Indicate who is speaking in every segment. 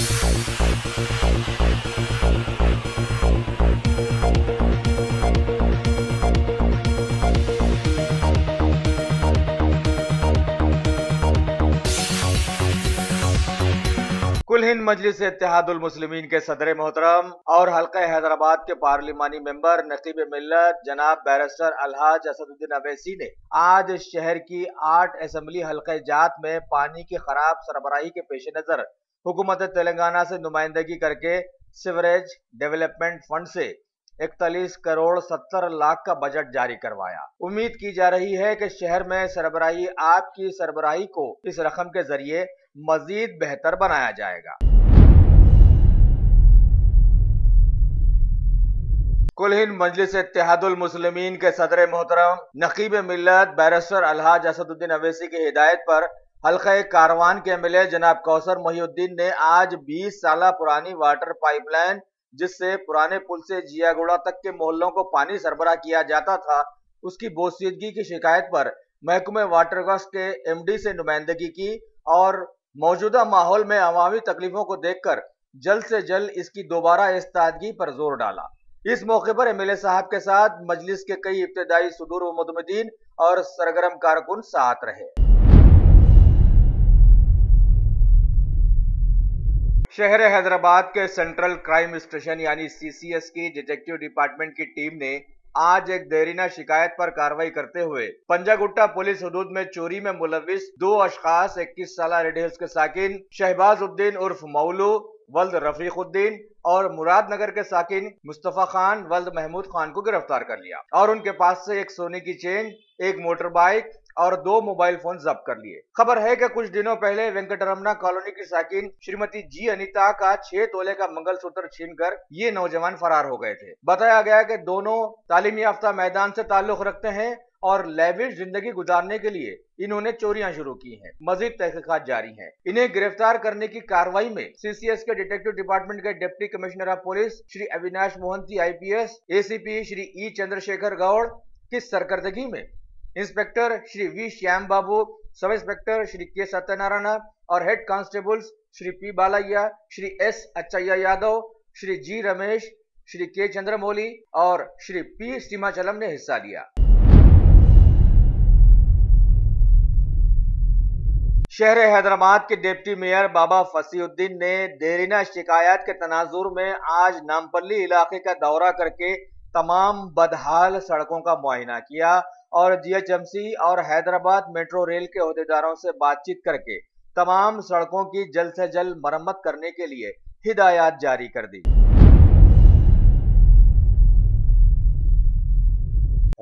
Speaker 1: कुल हिंद मजलिस इत्तेहादुल मुस्लिमीन के सदर मोहतरम और हल्का हैदराबाद के पार्लिमानी मेंबर नकीब मिल्लत जनाब बैरिस्टर अलहाज असदुद्दीन अवैसी ने आज शहर की 8 असेंबली हल्का जात में पानी की खराब सरबराही के पेश नजर हुकूमत तेलंगाना से नुमाइंदगी करके सिवरेज डेवलपमेंट फंड से 41 करोड़ 70 लाख का बजट जारी करवाया। उम्मीद की जा रही है कि शहर में सरबराही आपकी सरबराही को इस रकम के जरिए मजीद बेहतर बनाया जाएगा। कुल हिंद मजलिस इत्तेहादुल मुस्लिमीन के सदर मोहतरम नकीब मिल्लत बैरिस्टर अलहाज असदुद्दीन अवैसी की हिदायत पर हल्का कारवान के एमएलए जनाब कौसर मोहिउद्दीन ने आज 20 साल पुरानी वाटर पाइपलाइन जिससे पुराने पुल से जियागुड़ा तक के मोहल्लों को पानी सरबराह किया जाता था, उसकी बोसीदगी की शिकायत पर महकमे वाटर वर्क्स के एमडी से नुमाइंदगी की और मौजूदा माहौल में अवामी तकलीफों को देखकर जल्द से जल्द इसकी दोबारा इस्तादगी पर जोर डाला। इस मौके पर एमएलए साहब के साथ मजलिस के कई इब्तदाई सुदूर व मुतमदीन और सरगर्म कारकुन साथ रहे। शहर हैदराबाद के सेंट्रल क्राइम स्टेशन यानी सीसीएस की डिटेक्टिव डिपार्टमेंट की टीम ने आज एक देरीना शिकायत पर कार्रवाई करते हुए पंजागुट्टा पुलिस हुदूद में चोरी में मुलविस 2 अशखास 21 साल रेड हिल्स के साकिन शहबाज उद्दीन उर्फ मौलू वल्द रफीकुद्दीन और मुरादनगर के साकिन मुस्तफा खान वल्द महमूद खान को गिरफ्तार कर लिया और उनके पास से एक सोने की चेन, एक मोटर बाइक और 2 मोबाइल फोन जब्त कर लिए। खबर है कि कुछ दिनों पहले वेंकटरमना कॉलोनी की साकिन श्रीमती जी अनीता का 6 तोले का मंगलसूत्र छीनकर ये नौजवान फरार हो गए थे। बताया गया कि दोनों तालीम याफ्ता मैदान से ताल्लुक रखते हैं और लेविश जिंदगी गुजारने के लिए इन्होंने चोरियां शुरू की हैं। मजीद तहकीकात जारी हैं। इन्हें गिरफ्तार करने की कार्रवाई में सीसीएस के डिटेक्टिव डिपार्टमेंट के deputy commissioner of police Shri Avinash Mohanty IPS, ACP Shri E Chandrashekar Goud की सरकर्दगी में inspector Shri V Shyam Babu, sub inspector Shri K Satyanarayana और head constables Shri P Balaiah, Shri S Achaiah Yadav, Shri G Ramesh, Shri K Chandramouli और श्री पी सीमाचलम ने हिस्सा लिया। शहर हैदराबाद के डिप्टी मेयर बाबा फसीउद्दीन ने देरीना शिकायत के तनाजुर में आज नामपल्ली इलाके का दौरा करके तमाम बदहाल सड़कों का मुआयना किया और जीएचएमसी और हैदराबाद मेट्रो रेल के अहदेदारों से बातचीत करके तमाम सड़कों की जल्द से जल्द मरम्मत करने के लिए हिदायत जारी कर दी।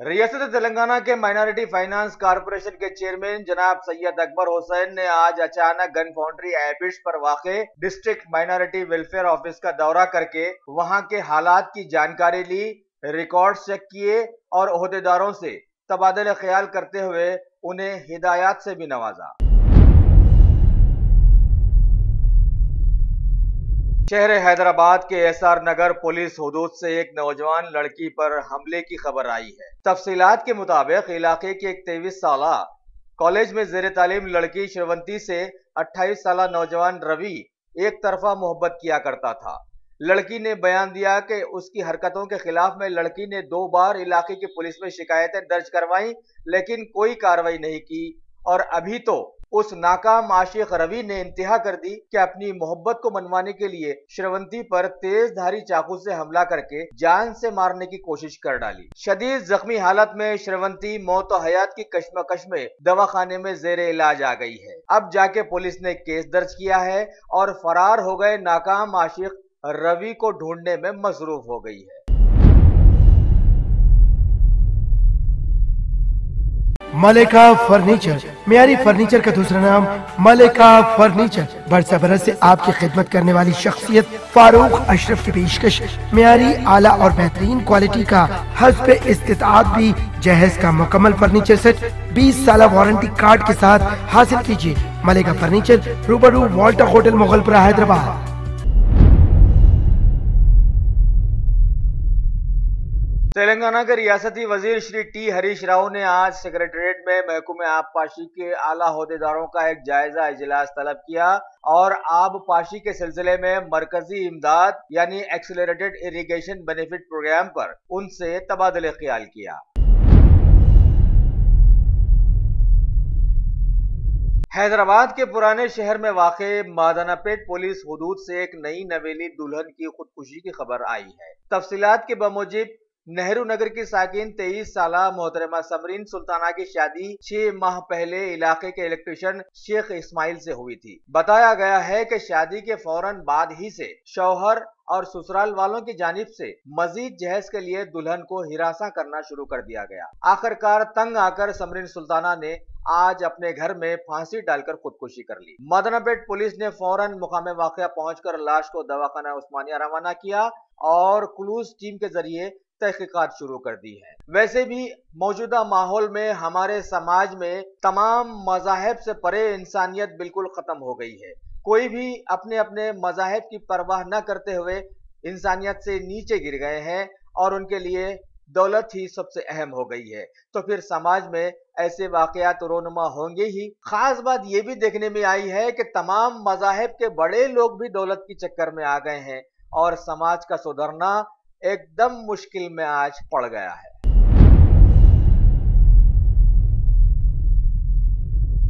Speaker 1: रियासत तेलंगाना के माइनॉरिटी फाइनेंस कॉर्पोरेशन के चेयरमैन जनाब सैयद अकबर हुसैन ने आज अचानक गन फाउंड्री एबिट्स पर वाक़े डिस्ट्रिक्ट माइनॉरिटी वेलफेयर ऑफिस का दौरा करके वहां के हालात की जानकारी ली, रिकॉर्ड चेक किए और ओहदेदारों से तबादला ख्याल करते हुए उन्हें हिदायत से भी नवाजा। शहर हैदराबाद के एसआर नगर पुलिस हुदूद से एक नौजवान लड़की पर हमले की खबर आई है। तफसीलात के मुताबिक इलाके की एक 23 साल कॉलेज में जेर तालीम लड़की श्रवंती से 28 साल नौजवान रवि एक तरफा मोहब्बत किया करता था। लड़की ने बयान दिया कि उसकी हरकतों के खिलाफ में लड़की ने 2 बार इलाके की पुलिस में शिकायतें दर्ज करवाई, लेकिन कोई कार्रवाई नहीं की और अभी तो उस नाकाम आशिक रवि ने इंतहा कर दी कि अपनी मोहब्बत को मनवाने के लिए श्रवंती पर तेज धारी चाकू से हमला करके जान से मारने की कोशिश कर डाली। शदीद जख्मी हालत में श्रवंती मौत और हयात की कश्मकश में दवाखाने में जेरे इलाज आ गई है। अब जाके पुलिस ने केस दर्ज किया है और फरार हो गए नाकाम आशिक रवि को ढूंढने में मसरूफ हो गई है।
Speaker 2: मलिका फर्नीचर, मियारी फर्नीचर का दूसरा नाम मलिका फर्नीचर, बरसा बरस से आपकी खिदमत करने वाली शख्सियत फारूक अशरफ की पेशकश मियारी आला और बेहतरीन क्वालिटी का हस्ब इस्तिताअत भी जहेज का मुकम्मल फर्नीचर सेट 20 साल वारंटी कार्ड के साथ हासिल कीजिए। मलिका फर्नीचर, रूबरू वॉल्टर होटल मुगलपुरा, हैदराबाद।
Speaker 1: तेलंगाना के रियासती वजीर श्री टी हरीश राव ने आज सेक्रेटेरिएट में महकमे आबपाशी के आला ओहदेदारों का एक जायजा इजलास तलब किया और आबपाशी के सिलसिले में मरकजी इमदाद यानी एक्सेलरेटेड इरिगेशन बेनिफिट प्रोग्राम पर उनसे तबादले ख्याल किया। हैदराबाद के पुराने शहर में वाक़े मादानापेट पुलिस हुदूद से एक नई नवेली दुल्हन की खुदकुशी की खबर आई है। तफसीलात के बमुजिब नेहरू नगर की साकिन 23 साला मोहतरमा समरीन सुल्ताना की शादी 6 माह पहले इलाके के इलेक्ट्रिशियन शेख इस्माइल से हुई थी। बताया गया है कि शादी के फौरन बाद ही से शौहर और ससुराल वालों की जानिब से मजीद जहेज के लिए दुल्हन को हिरासा करना शुरू कर दिया गया। आखिरकार तंग आकर समरीन सुल्ताना ने आज अपने घर में फांसी डालकर खुदकुशी कर ली। मदनापेट पुलिस ने फौरन मुकामे वाक़या पहुंचकर लाश को दवाखाना उस्मानिया रवाना किया और क्लूज टीम के जरिए तहकीकात शुरू कर दी है। वैसे भी मौजूदा माहौल में हमारे समाज में तमाम मज़ाहिब से परे इंसानियत बिल्कुल खत्म हो गई है। कोई भी अपने अपने मज़ाहिब की परवाह न करते हुए इंसानियत से नीचे गिर गए हैं और उनके लिए दौलत ही सबसे अहम हो गई है। तो फिर समाज में ऐसे वाकयात रोनुमा होंगे ही। खास बात यह भी देखने में आई है कि तमाम मज़ाहिब के बड़े लोग भी दौलत के चक्कर में आ गए हैं और समाज का सुधरना एकदम मुश्किल में आज पड़ गया है।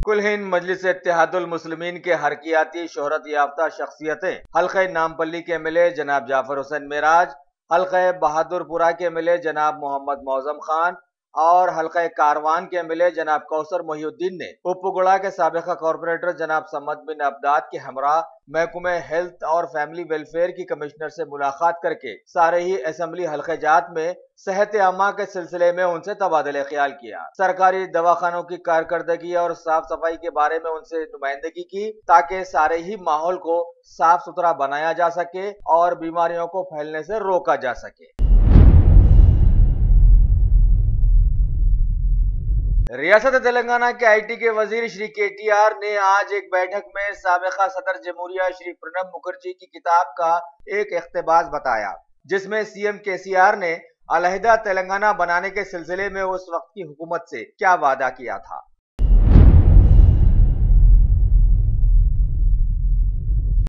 Speaker 1: कुल हिंद मजलिस इत्तेहादुल मुस्लिमीन के हरकियाती शोहरत याफ्ता शख्सियतें हल्के नामपल्ली के एमएलए जनाब जाफर हुसैन मेराज, हल्के बहादुरपुरा के एमएलए जनाब मोहम्मद मौजम खान और हल्का कारवान के एमएलए जनाब कौसर मोहिउद्दीन ने उपगुड़ा के साबिका कॉर्पोरेटर जनाब समद बिन अब्दाद के हमरा महकमे हेल्थ और फैमिली वेलफेयर की कमिश्नर से मुलाकात करके सारे ही असेंबली हल्के जात में सेहत आमा के सिलसिले में उनसे तबादले ख्याल किया। सरकारी दवाखानों की कारकर्दगी और साफ सफाई के बारे में उनसे नुमाइंदगी की ताकि सारे ही माहौल को साफ सुथरा बनाया जा सके और बीमारियों को फैलने से रोका जा सके। रियासत तेलंगाना के आईटी के वजीर श्री केटीआर ने आज एक बैठक में साबिका सदर जमहूरिया श्री प्रणब मुखर्जी की किताब का एक इख्तिबास बताया, जिसमें सीएम केसीआर ने अलहदा तेलंगाना बनाने के सिलसिले में उस वक्त की हुकूमत से क्या वादा किया था।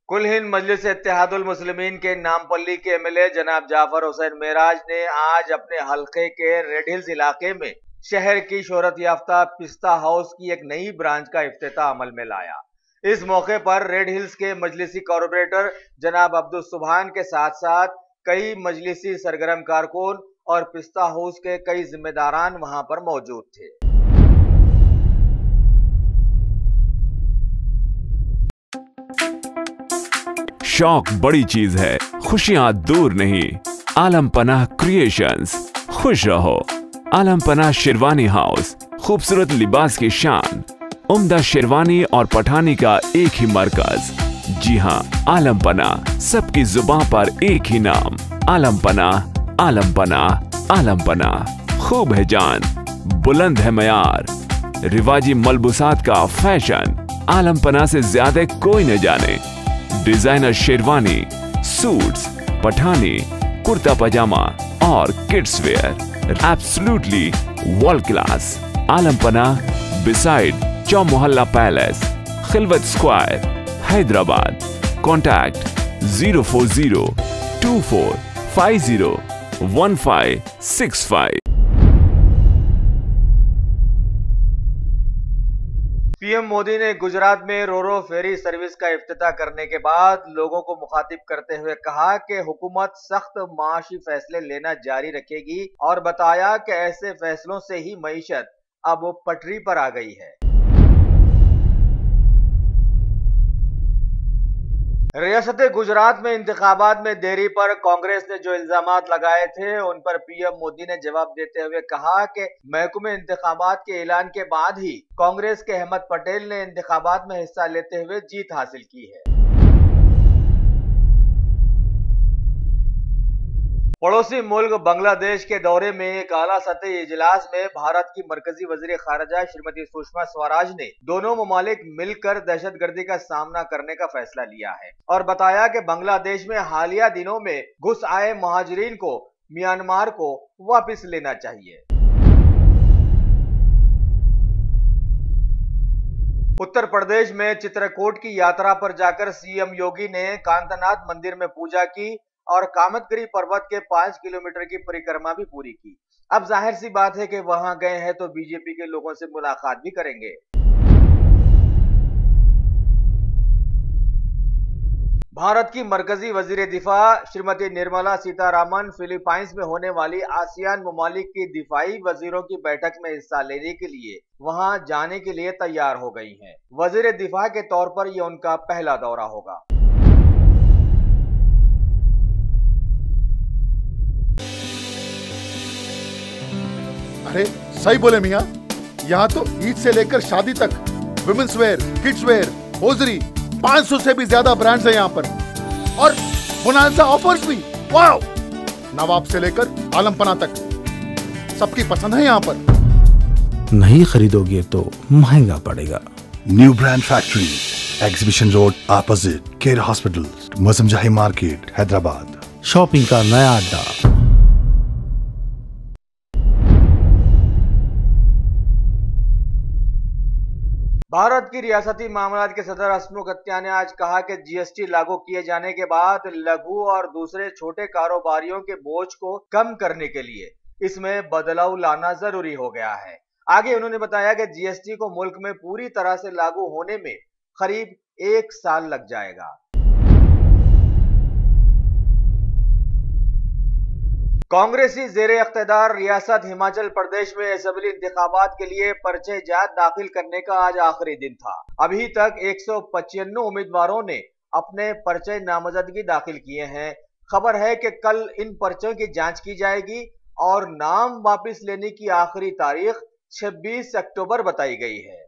Speaker 1: कुल हिंद मजलिस इत्तेहादुल मुस्लिमीन के नामपल्ली के एमएलए जनाब जाफर हुसैन मेराज ने आज अपने हल्के के रेड हिल्स इलाके में शहर की शोहरत याफ्ता पिस्ता हाउस की एक नई ब्रांच का इफ्तिताह अमल में लाया। इस मौके पर रेड हिल्स के मजलिसी कॉर्पोरेटर जनाब अब्दुल सुभान के साथ साथ कई मजलिसी सरगर्म कारकुन और पिस्ता हाउस के कई जिम्मेदारान वहां पर मौजूद थे।
Speaker 3: शौक बड़ी चीज है, खुशियां दूर नहीं। आलम पनाह क्रिएशंस, खुश रहो। आलम पनाह शेरवानी हाउस, खूबसूरत लिबास की शान, उम्दा शेरवानी और पठानी का एक ही मरकज। जी हाँ, आलम पनाह, सबकी जुबान पर एक ही नाम, आलम पनाह, आलम पनाह, आलम पनाह। खूब है जान, बुलंद है मयार, रिवाजी मलबूसात का फैशन, आलम पनाह से ज्यादा कोई न जाने। डिजाइनर शेरवानी, सूट्स, पठानी, कुर्ता पजामा और kids wear, absolutely world class. Alam Panah beside Chow Mohalla palace, Khilwat square, Hyderabad. Contact 04024501565।
Speaker 1: PM Modi ने गुजरात में रोरो फेरी सर्विस का इफ्तिताह करने के बाद लोगों को मुखातिब करते हुए कहा कि हुकूमत सख्त माशी फैसले लेना जारी रखेगी और बताया कि ऐसे फैसलों से ही मईशत अब पटरी पर आ गई है। रियासत गुजरात में इंतखाबात में देरी पर कांग्रेस ने जो इल्जामात लगाए थे उन पर पीएम मोदी ने जवाब देते हुए कहा कि महकमे इंतखाबात के ऐलान के बाद ही कांग्रेस के अहमद पटेल ने इंतखाबात में हिस्सा लेते हुए जीत हासिल की है। पड़ोसी मुल्क बांग्लादेश के दौरे में एक आला सतही इजलास में भारत की मरकजी वजीर खारजा श्रीमती सुषमा स्वराज ने दोनों ममालिक मिलकर दहशतगर्दी का सामना करने का फैसला लिया है और बताया कि बांग्लादेश में हालिया दिनों में घुस आए महाजरीन को म्यांमार को वापस लेना चाहिए। उत्तर प्रदेश में चित्रकूट की यात्रा पर जाकर सीएम योगी ने कांतानाथ मंदिर में पूजा की और कामतगिरी पर्वत के 5 किलोमीटर की परिक्रमा भी पूरी की। अब जाहिर सी बात है कि वहां गए हैं तो बीजेपी के लोगों से मुलाकात भी करेंगे। भारत की मरकजी वजीर दिफा श्रीमती निर्मला सीतारामन फिलीपाइंस में होने वाली आसियान ममालिक की दिफाई वजीरों की बैठक में हिस्सा लेने के लिए वहां जाने के लिए तैयार हो गई हैं। वजीर दिफा के तौर पर यह उनका पहला दौरा होगा।
Speaker 4: अरे सही बोले मियां, यहाँ तो ईद से लेकर शादी तक womens wear, kids wear, hosiery 500 से भी ज्यादा ब्रांड्स हैं यहाँ पर और बोनांजा ऑफर्स भी। वाओ! नवाब से लेकर आलमपना तक सबकी पसंद है यहाँ पर।
Speaker 5: नहीं खरीदोगे तो महंगा पड़ेगा।
Speaker 6: New brand factory, exhibition road opposite care hospital, Mauzamjahi market, Hyderabad.
Speaker 5: Shopping का नया अड्डा।
Speaker 1: भारत की रियासती मामलात के सदर हसमुख अत्ता ने आज कहा कि जीएसटी लागू किए जाने के बाद लघु और दूसरे छोटे कारोबारियों के बोझ को कम करने के लिए इसमें बदलाव लाना जरूरी हो गया है। आगे उन्होंने बताया कि जीएसटी को मुल्क में पूरी तरह से लागू होने में करीब 1 साल लग जाएगा। कांग्रेसी जेरे इख्तिदार रियासत हिमाचल प्रदेश में असेंबली इंतखाबात के लिए पर्चे जात दाखिल करने का आज आखिरी दिन था। अभी तक 195 उम्मीदवारों ने अपने पर्चे नामजदगी दाखिल किए हैं। खबर है कि कल इन पर्चों की जांच की जाएगी और नाम वापस लेने की आखिरी तारीख 26 अक्टूबर बताई गई है।